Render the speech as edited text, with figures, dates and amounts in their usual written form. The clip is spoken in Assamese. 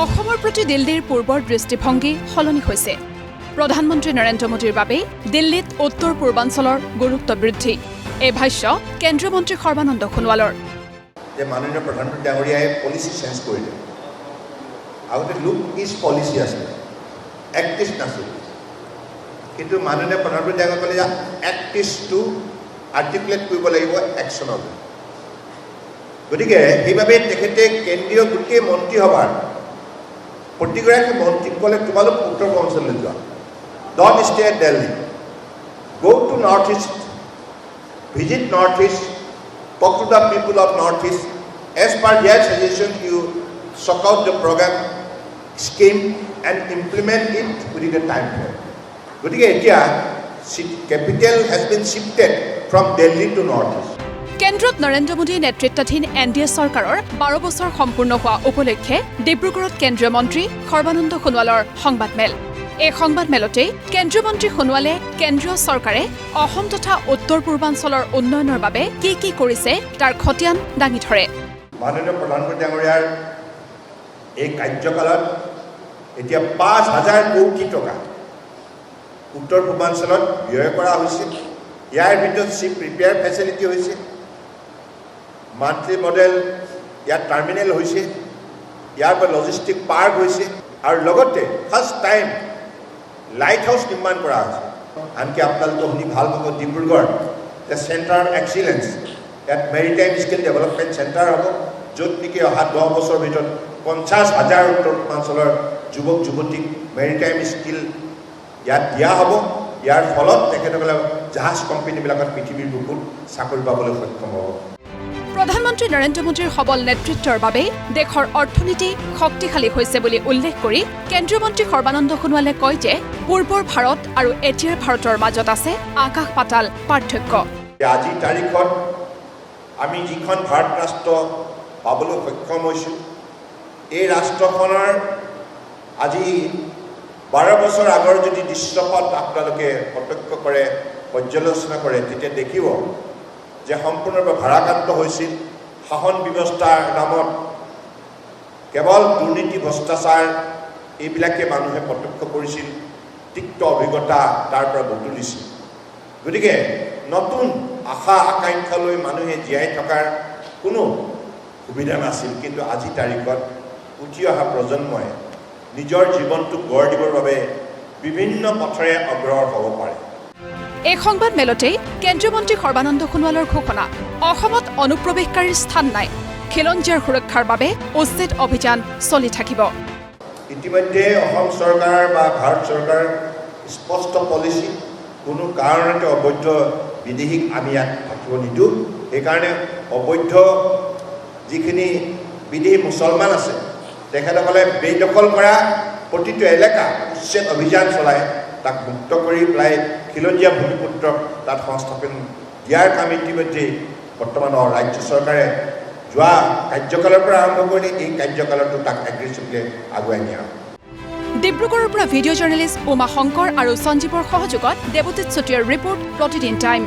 অসমৰ প্ৰতি দিল্লীৰ পূৰ্বৰ দৃষ্টিভংগী সলনি হৈছে প্ৰধানমন্ত্ৰী নৰেন্দ্ৰ মোদীৰ বাবে দিল্লীত উত্তৰ পূৰ্বাঞ্চলৰ গুৰুত্ব বৃদ্ধি এই ভাষ্য কেন্দ্ৰীয় মন্ত্ৰী সৰ্বানন্দ সোণোৱালৰ যে মাননীয় প্ৰধানমন্ত্ৰী ডাঙৰীয়াই পলিচি চেঞ্জ কৰিলে আগতে লুক ইজ পলিচি আছিল এক্টিভ নাছিল কিন্তু মাননীয় প্ৰধানমন্ত্ৰী ডাঙৰীয়াই ক'লে যে এক্টিভটো আৰ্টিকুলেট কৰিব লাগিব একশ্যনত গতিকে সেইবাবে তেখেতে কেন্দ্ৰীয় গোটেই মন্ত্ৰীসভাৰ প্ৰতিগৰাকী মন্ত্ৰীক ক'লে তোমালোক উত্তৰ পূৰ্বাঞ্চললৈ যোৱা don't stay at Delhi go' to north east visit north east talk to the people of Northeast. As per their suggestion, you sort out the program scheme and implement it within the time frame. Gotike etia capital has been shifted from Delhi to Northeast. কেন্দ্ৰত নৰেন্দ্ৰ মোদী নেতৃত্বাধীন এনডিএ চৰকাৰৰ 12 বছৰ সম্পূৰ্ণ হোৱা উপলক্ষে ডিব্ৰুগড়ত কেন্দ্ৰীয় মন্ত্ৰী সৰ্বানন্দ সোণোৱালৰ সংবাদমেল এই সংবাদমেলতেই কেন্দ্ৰীয় মন্ত্ৰী সোণোৱালে কেন্দ্ৰীয় চৰকাৰে অসম তথা উত্তৰ পূৰ্বাঞ্চলৰ উন্নয়নৰ বাবে কি কৰিছে তাৰ খতিয়ান দাঙি ধৰে মাননীয় প্ৰধানমন্ত্ৰী ডাঙৰীয়াৰ এই কাৰ্যকালত এতিয়া 5,000 কোটি টকা উত্তৰ পূৰ্বাঞ্চলত ব্যয় কৰা হৈছে ইয়াৰ ভিতৰত চিপ ৰিপেয়াৰ ফেচিলিটি হৈছে মান্থলি মডেল ইয়াৰ টাৰ্মিনেল হৈছে ইয়াৰ পৰা লজিষ্টিক পাৰ্ক হৈছে আৰু লগতে ফাৰ্ষ্ট টাইম লাইট হাউচ নিৰ্মাণ কৰা হৈছে আনকি আপোনালোকে শুনি ভাল পাব Dibrugarh the centre of excellence ইয়াত মেৰিটাইম স্কিল ডেভেলপমেণ্ট চেণ্টাৰ হ'ব য'ত নেকি অহা 10 বছৰৰ ভিতৰত 50,000 উত্তৰ পূৰ্বাঞ্চলৰ যুৱক যুৱতীক মেৰিটাইম স্কিল ইয়াত দিয়া হ'ব ইয়াৰ ফলত তেখেতসকলে জাহাজ কোম্পানীবিলাকত পৃথিৱীৰ বুকুত চাকৰি পাবলৈ সক্ষম হ'ব প্ৰধানমন্ত্ৰী নৰেন্দ্ৰ মোদীৰ সবল নেতৃত্বৰ বাবে দেশৰ অৰ্থনীতি শক্তিশালী হৈছে বুলি উল্লেখ কৰি কেন্দ্ৰীয় মন্ত্ৰী সৰ্বানন্দ সোণোৱালে কয় যে পূৰ্বৰ ভাৰত আৰু এতিয়াৰ ভাৰতৰ মাজত আছে আকাশ পাতাল পাৰ্থক্য আজিৰ তাৰিখত আমি যিখন ভাৰত ৰাষ্ট্ৰ পাবলৈ সক্ষম হৈছোঁ এই ৰাষ্ট্ৰখনৰ আজি 12 বছৰ আগৰ যদি দৃশ্যপট আপোনালোকে প্ৰত্যক্ষ কৰে পৰ্যালোচনা কৰে তেতিয়া দেখিব যে সম্পূৰ্ণৰূপে ভাৰাক্ৰান্ত হৈছিল শাসন ব্যৱস্থাৰ নামত কেৱল দুৰ্নীতি ভ্ৰষ্টাচাৰ এইবিলাকে মানুহে প্ৰত্যক্ষ কৰিছিল তিক্ত অভিজ্ঞতা তাৰ পৰা বটুলিছিল গতিকে নতুন আশা আকাংক্ষালৈ মানুহে জীয়াই থকাৰ কোনো সুবিধা নাছিল কিন্তু আজি তাৰিখত উঠি অহা প্ৰজন্মই নিজৰ জীৱনটো গঢ় দিবৰ বাবে বিভিন্ন পথৰে অগ্ৰসৰ হ'ব পাৰে এই সংবাদমেলতেই কেন্দ্ৰীয় মন্ত্ৰী সৰ্বানন্দ সোণোৱালৰ ঘোষণা অসমত অনুপ্ৰৱেশকাৰীৰ স্থান নাই খিলঞ্জীয়াৰ সুৰক্ষাৰ বাবে উচ্ছেদ অভিযান চলি থাকিব ইতিমধ্যে অসম চৰকাৰ বা ভাৰত চৰকাৰৰ স্পষ্ট পলিচি কোনো কাৰণতে অবৈধ বিদেশীক আমি ইয়াত থাকিব নিদিওঁ সেইকাৰণে অবৈধ যিখিনি বিদেশী মুছলমান আছে তেখেতসকলে বেদখল কৰা প্ৰতিটো এলেকা উচ্ছেদ অভিযান চলাই তাক মুক্ত কৰি প্ৰায় খিলঞ্জীয়া ভূমিপুত্ৰক তাত সংস্থাপন দিয়াৰ কাম ইতিমধ্যে বৰ্তমানৰ ৰাজ্য চৰকাৰে যোৱা কাৰ্যকালৰ পৰা আৰম্ভ কৰি এই কাৰ্যকালতো তাক এগ্ৰেছিভলি আগুৱাই নিয়া ডিব্ৰুগড়ৰ পৰা ভিডিঅ' জাৰ্নেলিষ্ট উমা শংকৰ আৰু সঞ্জীৱৰ সহযোগত দেৱজিৎ চুতীয়াৰ ৰিপৰ্ট প্ৰতিদিন টাইম